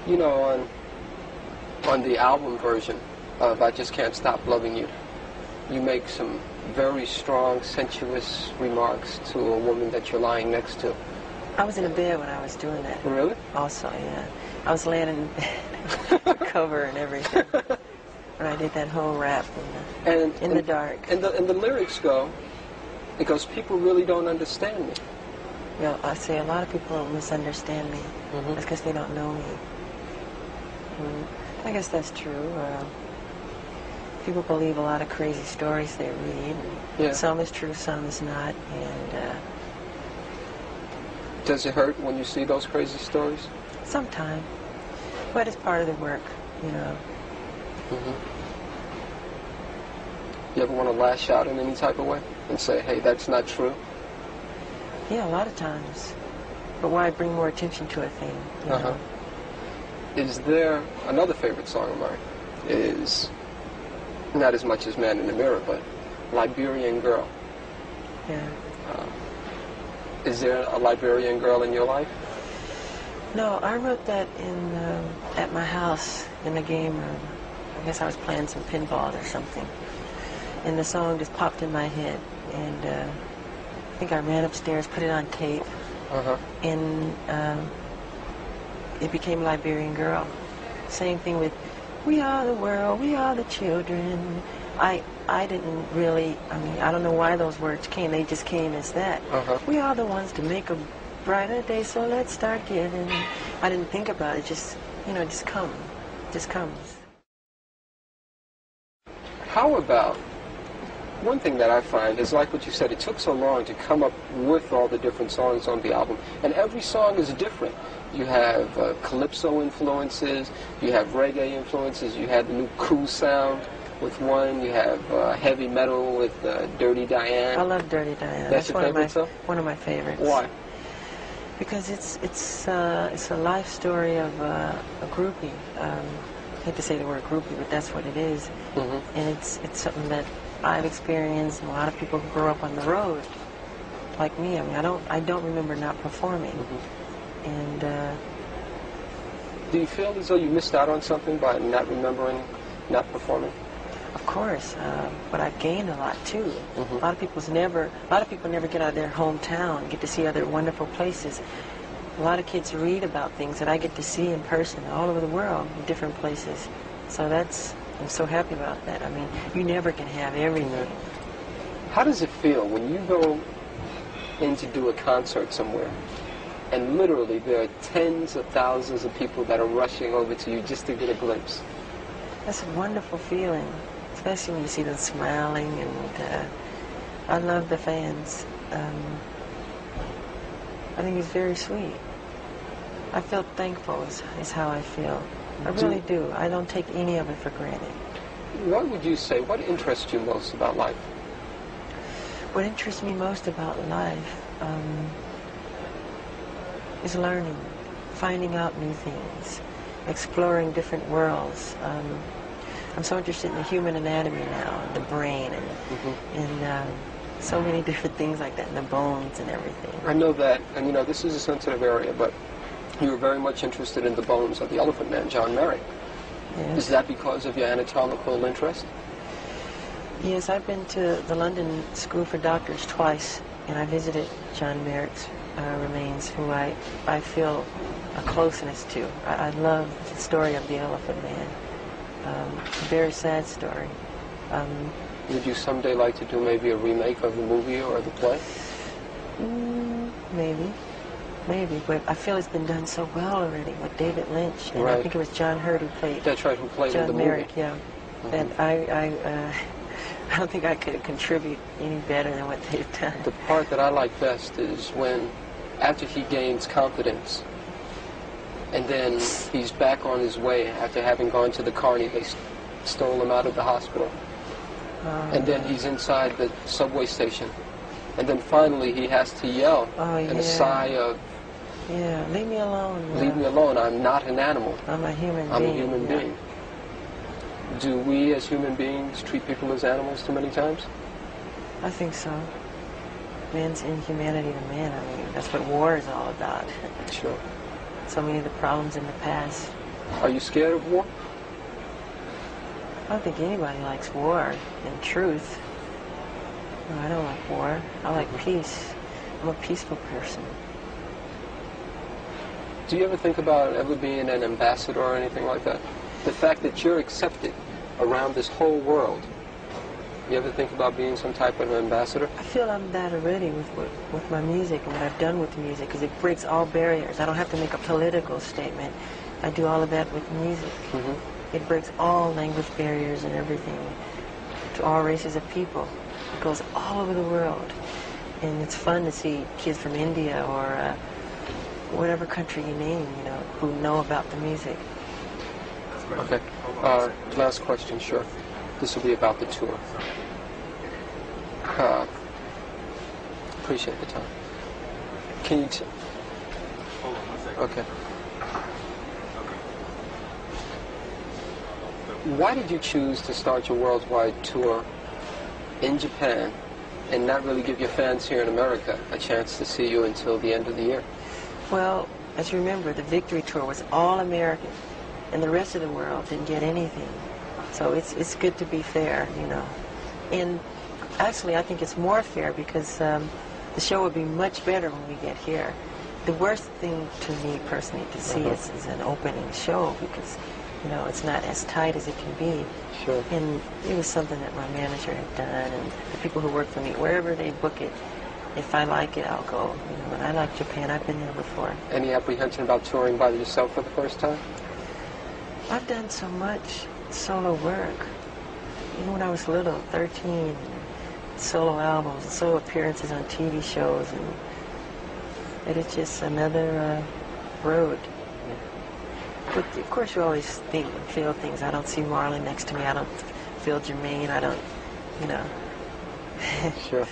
You know, on the album version of I Just Can't Stop Loving You, you make some very strong, sensuous remarks to a woman that you're lying next to. I was in a bed when I was doing that. Really? Also, yeah. I was laying in bed, cover and everything. When I did that whole rap in the dark. And the lyrics go, it goes, people really don't understand me. You know, I say a lot of people misunderstand me. Mm-hmm. That's because they don't know me. I guess that's true. People believe a lot of crazy stories they read. Yeah. Some is true, some is not. And does it hurt when you see those crazy stories? sometimes. But it's part of the work, you know. Mm-hmm. You ever want to lash out in any type of way and say, hey, that's not true? Yeah, a lot of times. But why bring more attention to a thing, you know? Is there another favorite song of mine? Is not as much as Man in the Mirror, but Liberian Girl. Yeah. Is there a Liberian girl in your life? No, I wrote that in at my house in the game room. I guess I was playing some pinball or something. And the song just popped in my head. And I think I ran upstairs, put it on tape. And it became Liberian Girl. Same thing with We Are the World, We Are the Children. I didn't really, I mean, I don't know why those words came. They just came as that. We are the ones to make a brighter day, so let's start giving. I didn't think about it. Just, you know, it just comes. Just comes. How about, one thing that I find is like what you said, it took so long to come up with all the different songs on the album, and every song is different. You have calypso influences, you have reggae influences, you have the new cool sound with one, you have heavy metal with Dirty Diane. I love Dirty Diane. That's your favorite song? One of my favorites. Why? Because it's a life story of a groupie. I hate to say the word groupie, but that's what it is. And it's something that I've experienced, and a lot of people who grow up on the road, like me. I mean, I don't remember not performing. And do you feel as though you missed out on something by not remembering, not performing? Of course, but I've gained a lot too. A lot of people never get out of their hometown and get to see other wonderful places. A lot of kids read about things that I get to see in person all over the world, in different places. So I'm so happy about that. I mean, you never can have everything. How does it feel when you go in to do a concert somewhere, and literally there are tens of thousands of people that are rushing over to you just to get a glimpse? That's a wonderful feeling, especially when you see them smiling, and I love the fans. I think it's very sweet. I feel thankful is how I feel. I really do. I don't take any of it for granted. What would you say, what interests you most about life? What interests me most about life is learning, finding out new things, exploring different worlds. I'm so interested in the human anatomy now, the brain, and so many different things like that, and the bones and everything. I know that, and you know, this is a sensitive area, but you were very much interested in the bones of the Elephant Man, John Merrick. Yes. Is that because of your anatomical interest? Yes, I've been to the London School for Doctors twice, and I visited John Merrick's remains, who I feel a closeness to. I love the story of the Elephant Man. It's a very sad story. Would you someday like to do maybe a remake of the movie or the play? Maybe, but I feel it's been done so well already with David Lynch, and I think it was John Hurt who played. That's right, who played John in the Merrick, movie. yeah. And I don't think I could contribute any better than what they've done. The part that I like best is when, after he gains confidence, and then he's back on his way after having gone to the carny. They stole him out of the hospital. And then he's inside the subway station. And then finally he has to yell in a sigh of, yeah, leave me alone. Leave me alone. I'm not an animal. I'm a human being. I'm a human being. Do we as human beings treat people as animals too many times? I think so. Man's inhumanity to man. I mean, that's what war is all about. Sure. So many of the problems in the past Are you scared of war? I don't think anybody likes war, in truth. No, I don't like war. I like peace. I'm a peaceful person. Do you ever think about ever being an ambassador or anything like that? The fact that you're accepted around this whole world. You ever think about being some type of ambassador? I feel I'm that already with my music and what I've done with music, because it breaks all barriers. I don't have to make a political statement. I do all of that with music. Mm-hmm. It breaks all language barriers and everything to all races of people. It goes all over the world. And it's fun to see kids from India or whatever country you name, you know, who know about the music. Okay. Last question, sure. This will be about the tour. Appreciate the time. Can you okay. Why did you choose to start your worldwide tour in Japan and not really give your fans here in America a chance to see you until the end of the year? Well, as you remember, the Victory Tour was all American, and the rest of the world didn't get anything. So it's good to be fair, you know. And actually, I think it's more fair because the show would be much better when we get here. The worst thing to me personally to see is an opening show because, you know, it's not as tight as it can be. Sure. And it was something that my manager had done, and the people who work for me, wherever they book it, if I like it, I'll go. You know, and I like Japan. I've been there before. Any apprehension about touring by yourself for the first time? I've done so much solo work. Even when I was little, 13, solo albums, solo appearances on TV shows, and it's just another road. But of course you always think and feel things. I don't see Marlon next to me. I don't feel Jermaine. I don't, you know. Sure.